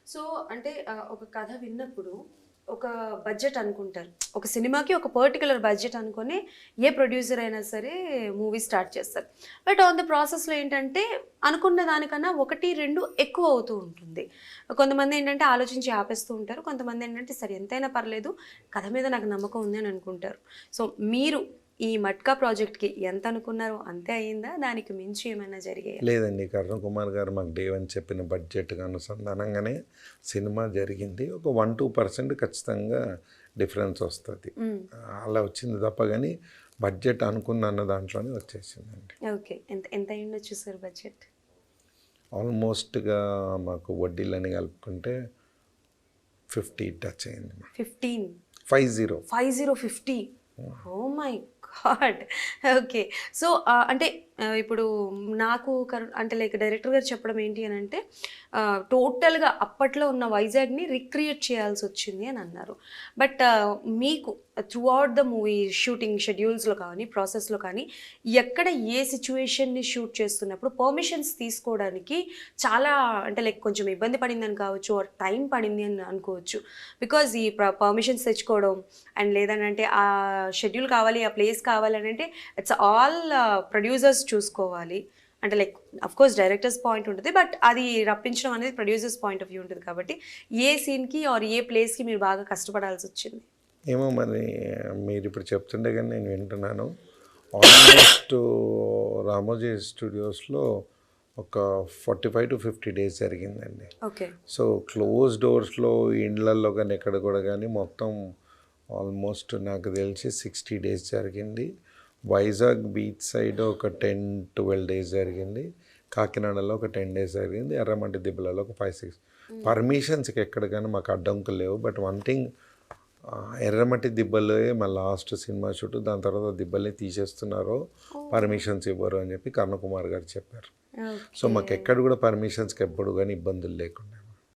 So అంటే ఒక కథ విన్నప్పుడు ఒక బడ్జెట్ అనుకుంటారు. ఒక సినిమాకి ఒక పర్టిక్యులర్ బడ్జెట్ అనుకొని ఏ ప్రొడ్యూసర్ అయినా సరే మూవీ స్టార్ట్ చేస్తారు. బట్ ఆన్ ద ప్రాసెస్‌లో ఏంటంటే అనుకున్న దానికన్నా 1, 2 ఎక్కువ అవుతూ ఉంటుంది. కొంతమంది ఏంటంటే ఆలోచించి ఆపేస్తూ ఉంటారు. కొంతమంది ఏంటంటే సరే ఎంతైనా పర్లేదు కథ మీద నాకు నమ్మకం ఉంది అని అనుకుంటారు. సో మీరు ఈ మట్కా ప్రాజెక్ట్‌కి ఎంత అనుకున్నారో అంతే అయిందా? దానికి మించి ఏమైనా జరిగాయా? లేదండి. కరుణ కుమార్ గారు మాకు డే వన్ చెప్పిన బడ్జెట్‌కి అనుసంధానంగానే సినిమా జరిగింది. ఒక 1-2% ఖచ్చితంగా డిఫరెన్స్ వస్తది. అలా వచ్చింది తప్ప గానీ బడ్జెట్ అనుకున్న దాంట్లోనే వచ్చేసిందండి. ఓకే. ఎంత ఎంత అయ్యుండొచ్చు సార్ బడ్జెట్? ఆల్మోస్ట్‌గా మాకు వడ్డీలన్నీ కలుపుకుంటే 50 టచ్ అయింది. 15. 50. 50. Oh my God! Okay. So, అంటే ఇప్పుడు నాకు అంటే లైక్ డైరెక్టర్ గారు చెప్పడం ఏంటి అనంటే టోటల్‌గా అప్పట్లో ఉన్న వైజాగ్‌ని రీక్రియేట్ చేయాల్సొచ్చింది అని అన్నారు. బట్ మీకు throughout the movie shooting షెడ్యూల్స్‌లో కానీ, ప్రాసెస్‌లో కానీ ఎక్కడ ఏ సిట్యుయేషన్‌ని షూట్ చేస్తున్నప్పుడు పర్మిషన్స్ తీసుకోవడానికి చాలా అంటే లైక్ కొంచెం ఇబ్బంది పడిందని కావచ్చు, ఆర్ టైం పడింది అని అనుకోవచ్చు. బికాజ్ ఈ పర్మిషన్స్ తెచ్చుకోవడం అండ్ లేదనంటే ఆ షెడ్యూల్ కావాలి, ఆ ప్లేస్ కావాలి అని అంటే ఇట్స్ ఆల్ ప్రొడ్యూసర్స్ చూసుకోవాలి. అంటే లైక్ అఫ్కోర్స్ డైరెక్టర్స్ పాయింట్ ఉంటుంది, బట్ అది రప్పించడం అనేది ప్రొడ్యూసర్స్ పాయింట్ ఆఫ్ వ్యూ ఉంటుంది కాబట్టి ఏ సీన్కి ఆర్ ఏ ప్లేస్కి మీరు బాగా కష్టపడాల్సి వచ్చింది? ఏమో మరి మీరు ఇప్పుడు చెప్తుండే కానీ నేను వింటున్నాను. ఆల్మోస్ట్ రామోజీ స్టూడియోస్లో ఒక 45-50 డేస్ జరిగిందండి. ఓకే. సో క్లోజ్ డోర్స్లో ఇండ్లల్లో కానీ ఎక్కడ కూడా కానీ మొత్తం ఆల్మోస్ట్ నాకు తెలిసి 60 డేస్ జరిగింది. వైజాగ్ బీచ్ సైడ్ ఒక 10-12 డేస్ జరిగింది. కాకినాడలో ఒక 10 డేస్ జరిగింది. ఎర్రమట్టి దిబ్బలలో ఒక 5-6. పర్మిషన్స్కి ఎక్కడ కానీ మాకు అడ్డంకులు లేవు. బట్ వన్ థింగ్, ఎర్రమట్టి దిబ్బలే మా లాస్ట్ సినిమా షూట్. దాని తర్వాత దిబ్బల్ని తీసేస్తున్నారు, పర్మిషన్స్ ఇవ్వరు అని చెప్పి కరుణ కుమార్ గారు చెప్పారు. సో మాకు ఎక్కడ కూడా పర్మిషన్స్కి ఎప్పుడు కానీ ఇబ్బందులు లేకుండా.